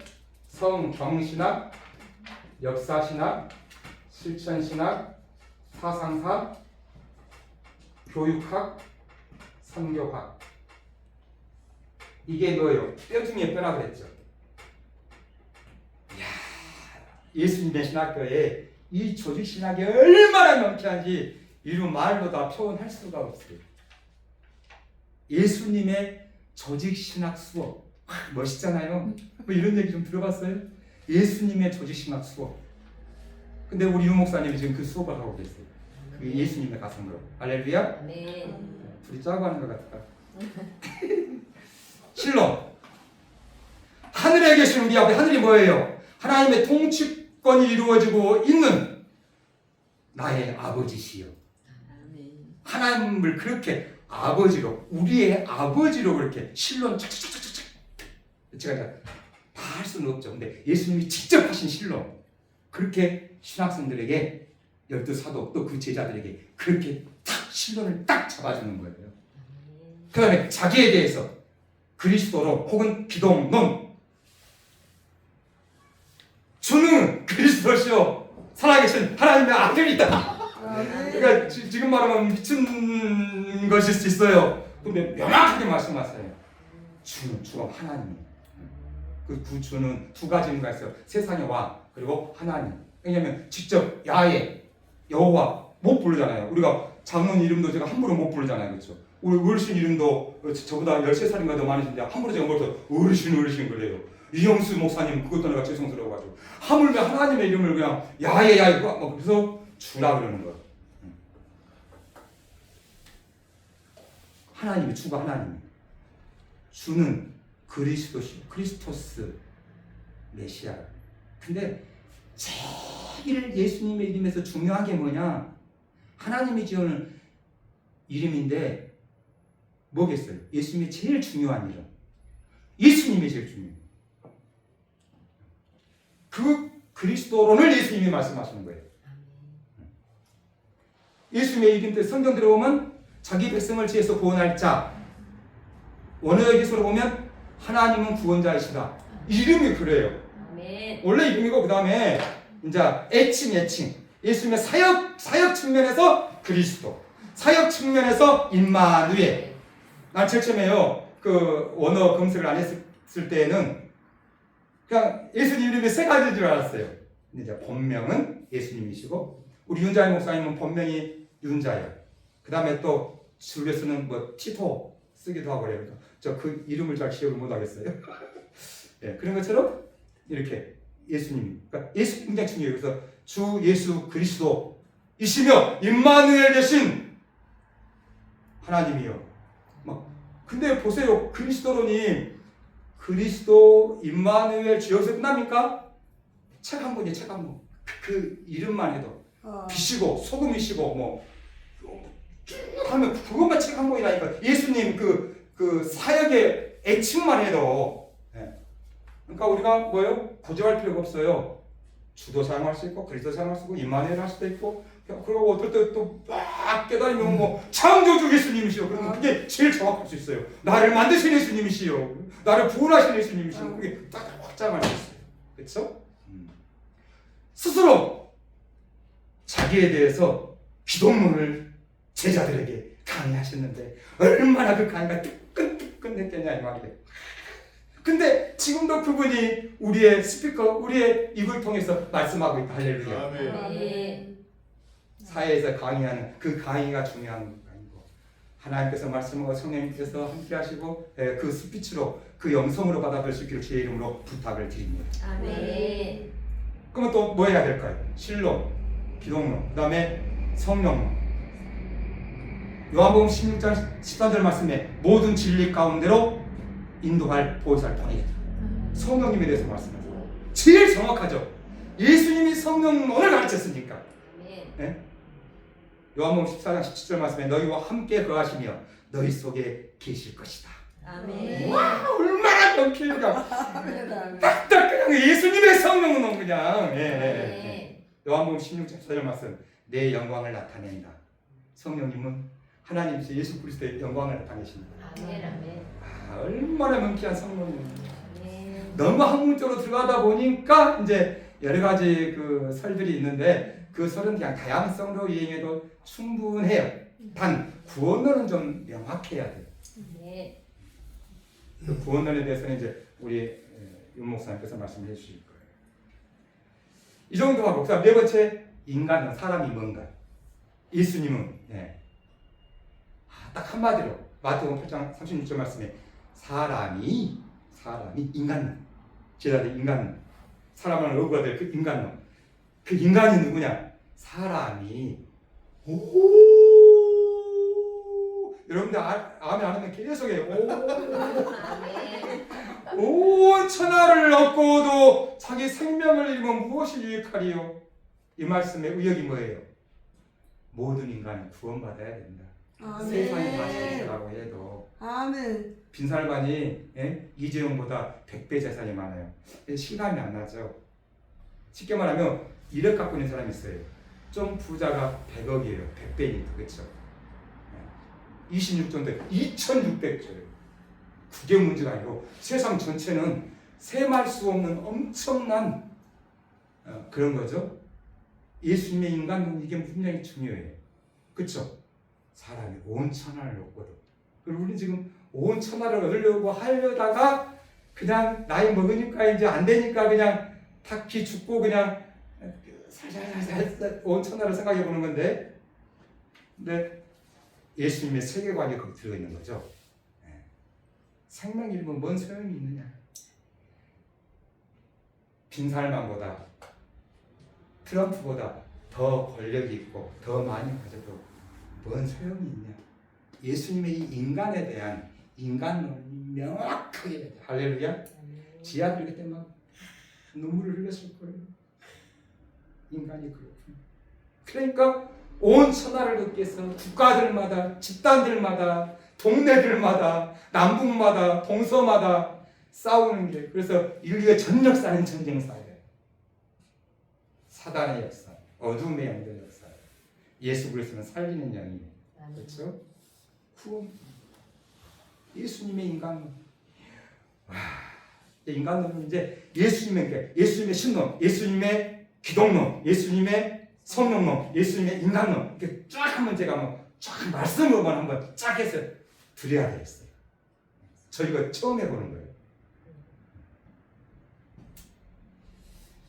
성경신학, 역사신학, 실천신학, 사상학, 교육학, 선교학. 이게 뭐예요? 뼈 중에 뼈라 그랬죠. 이야, 예수님의 신학교에 이 조직신학이 얼마나 명쾌한지 이루 말로 다 표현할 수가 없어요. 예수님의 조직신학 수업. 멋있잖아요. 뭐 이런 얘기 좀 들어봤어요? 예수님의 조직신학 수업. 근데 우리 유 목사님이 지금 그 수업을 하고 계세요. 그 예수님의 가슴으로. 할렐루야. 아멘. 둘이 짜고 하는 것 같다. 실로 하늘에 계신 우리 아버지. 하늘이 뭐예요? 하나님의 통치권이 이루어지고 있는 나의 아버지시여. 아멘. 하나님을 그렇게 아버지로, 우리의 아버지로 그렇게 실론 착착착착착 제가 다 할 수는 없죠. 근데 예수님이 직접 하신 실론 그렇게 신학생들에게 12사도 또 그 제자들에게 그렇게 딱 실론을 딱 잡아주는 거예요. 그 다음에 자기에 대해서 그리스도로 혹은 기독론 주는 그리스도시요 살아계신 하나님의 아들이다. 그러니까 지금 말하면 미친 것일 수 있어요. 근데 명확하게 말씀하세요. 주가 하나님이에요. 그 주는 두 가지 의미가 있어요. 세상의 왕 그리고 하나님. 왜냐하면 직접 야훼 여호와 못 부르잖아요. 우리가 장로님 이름도 제가 함부로 못 부르잖아요. 그렇죠? 우리 어르신 이름도 저보다 13살인가 더 많으신데 함부로 제가 못해서 어르신 그래요. 이영수 목사님 그것도 내가 죄송스러워가지고 하물며 하나님의 이름을 그냥 야훼 그래서 주라 그러는 거예요. 하나님이 주가 하나님. 주는 크리스토스 메시아. 근데 제일 예수님의 이름에서 중요한 게 뭐냐? 하나님이 지어놓은 이름인데 뭐겠어요? 예수님이 제일 중요한 이름. 예수님이 제일 중요해요. 그 그리스도론을 예수님이 말씀하시는 거예요. 예수님의 이름 때 성경 들어보면 자기 백성을 지어서 구원할 자. 원어의 기서로 보면 하나님은 구원자이시다. 이름이 그래요. 아멘. 원래 이름이고 그 다음에 이제 애칭. 예수님의 사역 측면에서 그리스도, 사역 측면에서 임마누엘. 난 제일 처음에요. 그 원어 검색을 안 했을 때에는 그냥 예수님 이름이 세 가지인 줄 알았어요. 근데 이제 본명은 예수님이시고 우리 윤자희 목사님은 본명이 윤자예요. 그 다음에 또 줄여서는 뭐 티토 쓰기도 하고 그래요. 저 그 이름을 잘 기억을 못 하겠어요. 네, 그런 것처럼 이렇게 예수님, 그러니까 예수 굉장히 중요해요. 그래서 주 예수 그리스도이시며 임마누엘 되신 하나님이요. 근데 보세요, 그리스도로님, 그리스도 임마누엘 주 여기서 끝납니까? 책 한 권이 책 한 권. 그 이름만 해도 빛이고 소금이시고 쭉 하면 그것만 책 한 권이라니까. 예수님 그 사역의 애칭만 해도. 네. 그러니까 우리가 뭐예요? 고집할 필요가 없어요. 주도 사용할 수 있고 그리스도 사용할 수 있고 임마누엘 할 수도 있고 그러고 어떨 때 또 막 깨달으면 뭐 창조주 예수님이시여. 그러면 그게 제일 정확할 수 있어요. 나를 만드신 예수님이시여. 나를 구원하신 예수님이시여. 그게 딱 확장할 수 있어요. 그렇죠? 스스로 자기에 대해서 기독론을 제자들에게 강의하셨는데 얼마나 그 강의가 뜨끈뜨끈했겠냐 이 말이에요. 근데 지금도 그분이 우리의 스피커, 우리의 입을 통해서 말씀하고 있다. 할렐루야. 아멘. 사회에서 강의하는 그 강의가 중요한 거 아니고 하나님께서 말씀하고 성령님께서 함께 하시고 그 스피치로 그 영성으로 받아들일 수 있기를 주의 이름으로 부탁을 드립니다. 아멘. 그러면 또 뭐 해야 될까요? 신론, 기독론, 그 다음에 성령론. 요한복음 16장 13절 말씀에 모든 진리 가운데로 인도할 보혜사를 보내겠다. 성령님에 대해서 말씀하세요. 제일 정확하죠. 예수님이 성령론을 가르쳤으니까. 네? 요한복음 14장 17절 말씀에 너희와 함께 거하시며 너희 속에 계실 것이다. 아멘. 와, 얼마나 명쾌해요. 딱딱 그냥 예수님의 성령론 그냥. 예. 요한복음 16장 14절 말씀 내 영광을 나타낸다. 성령님은 하나님이신 예수 그리스도의 영광을 나타내십니다. 아멘. 아멘. 얼마나 명쾌한 성령입니다. 아멘. 너무 학문적으로 들어가다 보니까 이제 여러 가지 그 설들이 있는데 그 설은 그냥 다양성으로 이해해도 충분해요. 단 구원론은 좀 명확해야 돼요. 네. 그 구원론에 대해서는 이제 우리 윤 목사님께서 말씀해 주실 거예요. 이 정도 하고 그다음 네 번째 인간은 사람이 뭔가. 예수님은 딱 한마디로 마태복음 8장 36절 말씀에 사람이 인간 제자들 인간 사람을 의구가 될 그 인간론 그 인간이 누구냐 사람이 여러분들 아멘 안 하면 계속 해요 온 천하를 얻고도 자기 생명을 잃으면 무엇이 유익하리요 이 말씀의 의역이 뭐예요 모든 인간은 구원받아야 된다 세상이 다 잘못하라고 해도 아멘. 빈살반이 이재용보다 100배 재산이 많아요. 실감이 안 나죠. 쉽게 말하면 1억 갖고 있는 사람이 있어요. 좀 부자가 100억이에요. 100배니까 그렇죠. 26조인데 2600조예요. 그게 문제가 아니고 세상 전체는 셈할 수 없는 엄청난 그런 거죠. 예수님의 인간은 이게 분명히 중요해요. 그렇죠? 사람이 온 천하를 얻고도 그리고 우리는 지금 온 천하를 얻으려고 하려다가 그냥 나이 먹으니까 이제 안 되니까 그냥 탁히 죽고 그냥 살살살살 온 천하를 생각해 보는 건데 근데 예수님의 세계관이 거기 들어있는 거죠. 생명 잃으면 뭔 소용이 있느냐 빈살만보다 트럼프보다 더 권력이 있고 더 많이 가져도 뭔 소용이 있냐 예수님의 이 인간에 대한 인간론이 명확하게 할렐루야 지하들 그때 막 눈물을 흘렸을 거예요 인간이 그렇군 그러니까 온 천하를 얻기 위해서 국가들마다 집단들마다 동네들마다 남북마다 동서마다 싸우는 게 그래서 인류의 전 역사는 전쟁사예요 사단의 역사 어둠의 영들 역사 예수 그리스도는 살리는 영이에요 그렇죠? 구원 예수님의 인간론 인간론은 이제 예수님의 신론 예수님의 기독론 예수님의 성령론 예수님의 인간론 이렇게 쫙 한번 제가 쫙 말씀으로만 한번 쫙 해서 드려야 되겠어요 저희가 처음 해보는 거예요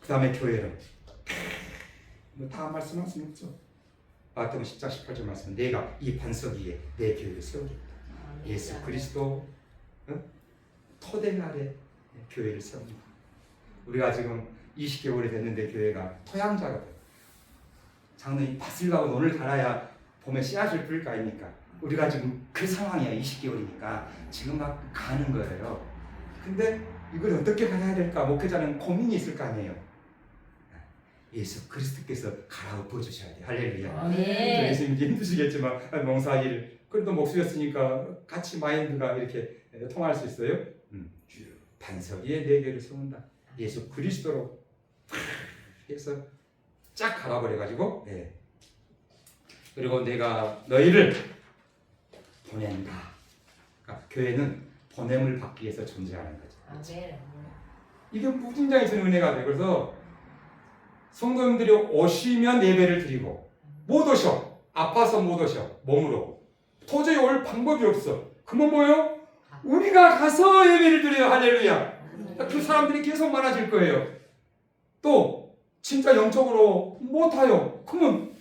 그 다음에 교회론 다 말씀할 수는 없죠 마태복음 10장 18절 말씀 내가 이 반석 위에 내 교회를 세우겠다 예수 그리스도 토대 아래 교회를 세웁니다 우리가 지금 20개월이 됐는데 교회가 토양자거든 장로님 밭을 가고 논을 갈아야 봄에 씨앗을 뿌릴 거 아닙니까 우리가 지금 그 상황이야 20개월이니까 지금 막 가는 거예요 근데 이걸 어떻게 가야 될까 목회자는 고민이 있을 거 아니에요 예수 그리스도께서 갈아엎어 주셔야 돼 할렐루야 네. 예수님 힘드시겠지만 농사일 그래도 목수였으니까 같이 마인드가 이렇게 통할 수 있어요 반석 위에 내 교회를 세운다 예수 그리스도로 해서 쫙 갈아버려가지고 그리고 내가 너희를 보낸다. 그러니까 교회는 보냄을 받기 위해서 존재하는 거죠. 아멘. 이게 무진장이 주는 은혜가 돼요. 그래서 성도님들이 오시면 예배를 드리고 못 오셔. 아파서 못 오셔. 몸으로. 도저히 올 방법이 없어. 그러면 뭐예요? 우리가 가서 예배를 드려요. 할렐루야. 그 사람들이 계속 많아질 거예요. 또 진짜 영적으로 못 와요. 그러면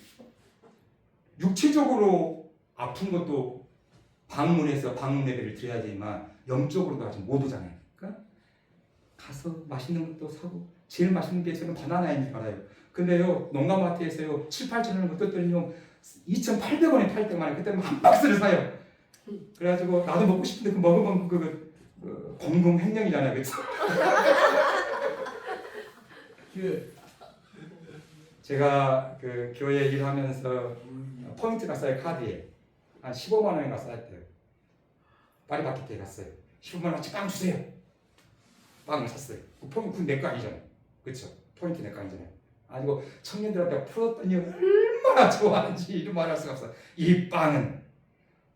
육체적으로 아픈 것도 방문해서 방문 예배를 드려야지만 영적으로도 아직 못 오잖아요. 그러니까 가서 맛있는 것도 사고 제일 맛있는 게 저는 바나나인 줄 알아요. 근데요 농가마트에서요 7, 8천 원을 떴더니요 2,800원에 팔 때만 그때 한 박스를 사요. 그래가지고 나도 먹고 싶은데 그 먹으면 그 공공횡령이잖아요, 그렇죠? 제가 그 교회 일하면서 포인트가 쌓여 카드에 한 15만 원인가 쌓였대요. 파리바게트에 갔어요. 15만 원어치 빵 주세요. 빵을 샀어요. 그 포인트 내 거 아니잖아요, 그렇죠? 포인트 내 거 아니잖아요. 아니고 청년들한테 풀었더니 얼마나 좋아하는지 이루 말할 수가 없어. 이 빵은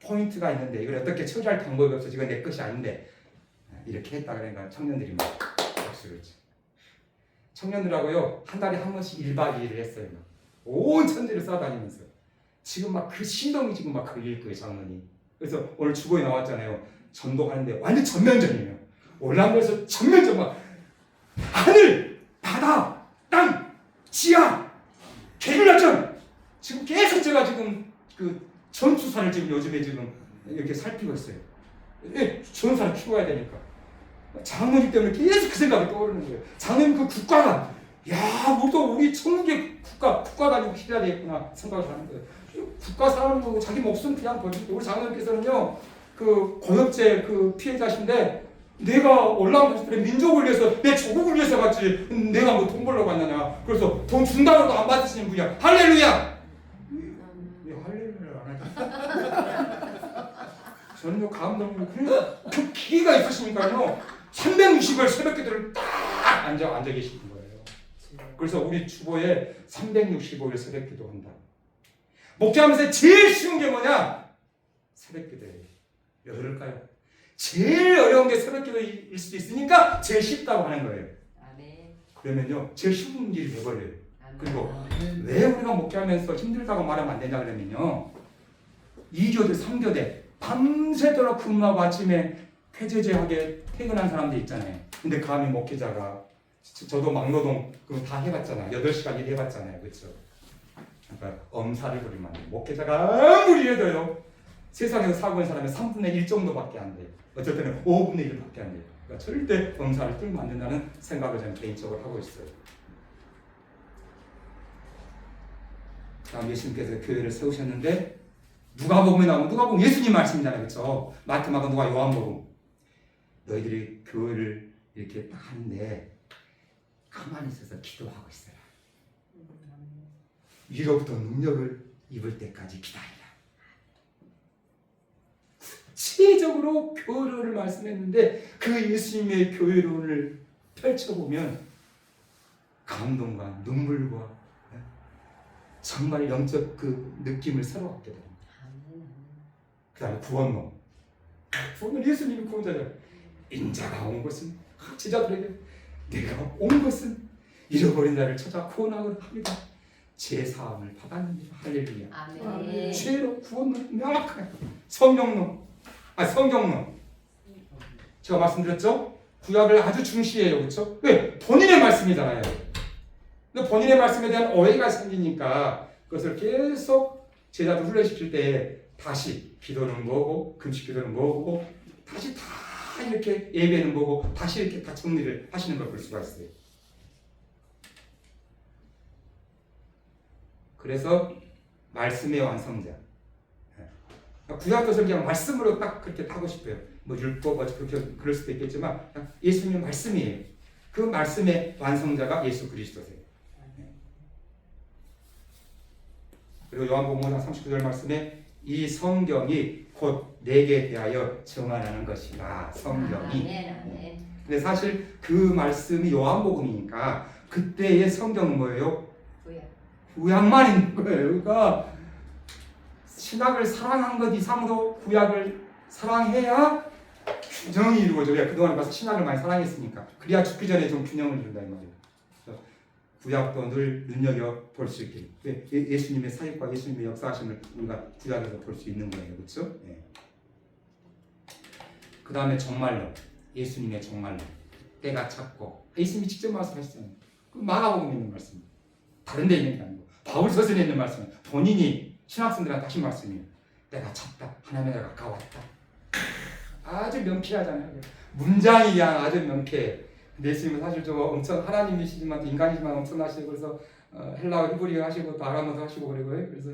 포인트가 있는데 이걸 어떻게 처리할 방법이 없어. 이건 내 것이 아닌데 이렇게 했다 그러니까 청년들이 막 박수를 치. 청년들하고요 한 달에 한 번씩 1박 2일을 했어요. 막. 온 천지를 싸다니면서 지금 막 그 신동이 지금 막 걸릴 거예요, 장로님. 그래서 오늘 주보에 나왔잖아요. 전도하는데 완전 전면전이에요. 올라가면서 전면전 막 하늘, 바다, 땅, 지하, 개굴락전 지금 계속 제가 지금 그 전투사를 지금 요즘에 지금 이렇게 살피고 있어요. 전사를 키워야 되니까. 장로님 때문에 계속 그 생각이 떠오르는 거예요. 장로님 그 국가가 야, 우리 천국의 국가 가지고 해야 되겠구나 생각을 하는 거예요. 국가 사는 거 자기 목숨 그냥 버리고 우리 장로님께서는요 그 고엽제 그 피해자신데 내가 올라온 가족들의 민족을 위해서 내 조국을 위해서 갔지 내가 뭐 돈 벌려고 왔느냐. 그래서 돈 준다고도 안 받으시는 분이야. 할렐루야. 왜 할렐루야를 안 하지? 저는요 감동을 그 기회가 있으시니까요 360일 새벽기도를 딱 앉아 계시는 거예요. 그래서 우리 주보에 365일 새벽기도 한다. 목회하면서 제일 쉬운 게 뭐냐? 새벽기도예요. 왜 그럴까요? 제일 어려운 게 새벽기도일 수도 있으니까 제일 쉽다고 하는 거예요. 아멘. 그러면요 제일 쉬운 일이 돼버려요. 아멘. 그리고 왜 우리가 목회하면서 힘들다고 말하면 안 되냐 그러면요 2교대, 3교대 밤새도록 근무하고 아침에 쾌재재하게 퇴근한 사람들 있잖아요. 근데 감히 목회자가 저도 막노동 다 해봤잖아요. 8시간 일 해봤잖아요. 그렇죠? 그러니까 엄살을 부리면 안 돼요. 목회자가 아무리 해도요 세상에서 사고인 사람의 3분의 1 정도밖에 안 돼요. 어쩔 때는 5분의 1밖에 안 돼요. 그러니까 절대 엄살을 떨면 안 된다는 생각을 저는 개인적으로 하고 있어요. 다음 예수님께서 교회를 세우셨는데 누가복음에 나오면 누가복음 예수님 말씀이잖아요. 그렇죠? 마태마가 누가 요한복음 너희들이 교회를 이렇게 딱 하는데 가만히 있어서 기도하고 있어라. 위로부터 능력을 입을 때까지 기다리라. 구체적으로 교회론을 말씀했는데 그 예수님의 교회론을 펼쳐보면 감동과 눈물과 정말 영적 그 느낌을 새로 얻게 됩니다. 그 다음에 구원론. 구원은 예수님이 구원자잖아요. 인자가 온 것은 제자들에게 내가 온 것은 잃어버린 자를 찾아 구원하고자 합니다. 죄 사함을 받았느니라. 할렐루야. 아멘. 죄로 구원은 명확하게 성경론. 제가 말씀드렸죠? 구약을 아주 중시해요. 그렇죠? 왜? 본인의 말씀이잖아요. 근데 본인의 말씀에 대한 오해가 생기니까 그것을 계속 제자들 훈련시킬 때 다시 기도는 뭐고 금식 기도는 뭐고 다시 다 이렇게 예배는 뭐고 다시 이렇게 다 정리를 하시는 걸 볼 수가 있어요. 그래서 말씀의 완성자. 구약도서 그냥 말씀으로 딱 그렇게 하고 싶어요. 뭐 율법 그렇게 그럴 수도 있겠지만 예수님의 말씀이에요. 그 말씀의 완성자가 예수 그리스도세요. 그리고 요한복음 5장 39절 말씀에 이 성경이 곧 내게 대하여 증언하는 것이라. 성경이. 아멘. 근데 사실 그 말씀이 요한복음이니까 그때의 성경은 뭐예요? 구약. 구약만 있는 거예요. 그러니까 신학을 사랑한 것 이상으로 구약을 사랑해야 균형이 이루어져요. 그동안에 봐서 신학을 많이 사랑했으니까. 그래야 죽기 전에 좀 균형을 이룬다 이 말이에요. 구약도 늘 눈여겨볼 수 있게. 예수님의 사역과 예수님의 역사하심을 우리가 구약에서 볼 수 있는 거예요. 그렇죠? 네. 그 다음에 정말로 예수님의 정말로 때가 찼고 예수님이 직접 말씀하시잖아요. 그 마가복음에 있는 말씀, 다른 데 있는 게 아니고 바울 서신에 있는 말씀이에요. 본인이 신학생들한테 하신 말씀이에요. 때가 찼다. 하나님의 때가 가까웠다. 아주 명쾌하잖아요. 문장이 그냥 아주 명쾌해. 근데 예수님은 사실 저거 엄청 하나님이시지만 인간이지만 엄청나시고 그래서 헬라어 히브리어 하시고 또 아람어도 하시고 그리고요. 그래서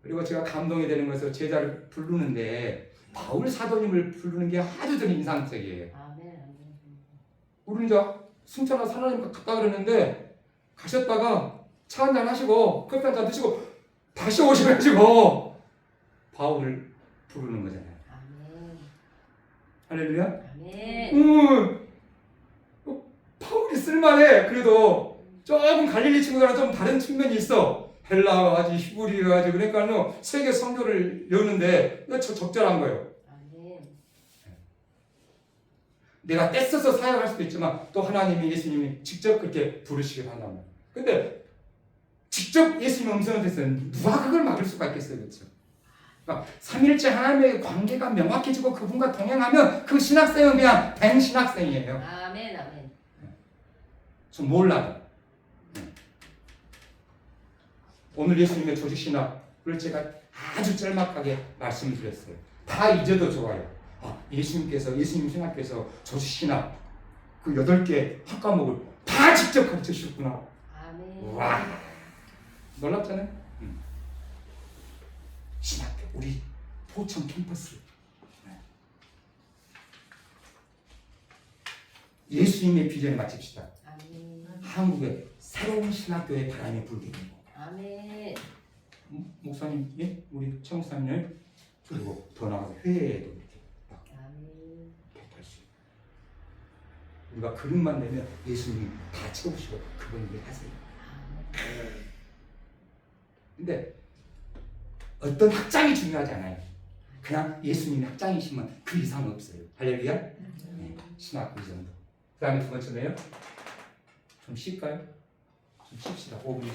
그리고 제가 감동이 되는 것은 제자를 부르는데 바울 사도님을 부르는 게 아주 좀 인상적이에요. 아멘. 우리는 이제 순천하 하나님 갔다 그러는데 가셨다가 차 한잔 하시고 커피 한잔 드시고 다시 오셔가지고 바울을 부르는 거잖아요. 아멘. 할렐루야. 아멘. 바울이 쓸만해. 그래도 조금 갈릴리 친구들랑 좀 다른 측면이 있어. 헬라어 하지 히브리어 하지 그러니까는 세계 선교를 여는데 적절한 거예요. 아멘. 내가 떼써서 사역할 수도 있지만 또 하나님이 예수님이 직접 그렇게 부르시기도 한다면. 근데 직접 예수님의 음성을 듣는 누가 그걸 막을 수가 있겠어요, 그렇죠? 그러니까 삼일째 하나님의 관계가 명확해지고 그분과 동행하면 그 신학생은 그냥 된 신학생이에요. 아멘. 아멘. 좀 몰라도. 오늘 예수님의 조직 신학을 제가 아주 짤막하게 말씀드렸어요. 다 잊어도 좋아요. 예수님 신학께서 조직 신학 그 8개 학과목을 다 직접 가르쳐 주셨구나. 아멘. 와, 놀랍잖아요. 신학교 우리 포천 캠퍼스 예수님의 비전에 맞춥시다. 아멘. 한국에 새로운 신학교의 바람이 불게 되고. 아멘. 목사님, 예? 우리 최 목사님 그리고 더 나가서 회의에도 이렇게 아멘. 할 수 있고 우리가 그릇만 내면 예수님이 다 채우시고 그분 일 하세요. 근데 어떤 학장이 중요하지 않아요. 그냥 예수님이 학장이시면 그 이상 없어요. 할렐루야. 네, 신학 이 정도. 그 다음에 두 번째는요. 좀 쉴까요? 좀 쉽시다. 5분씩.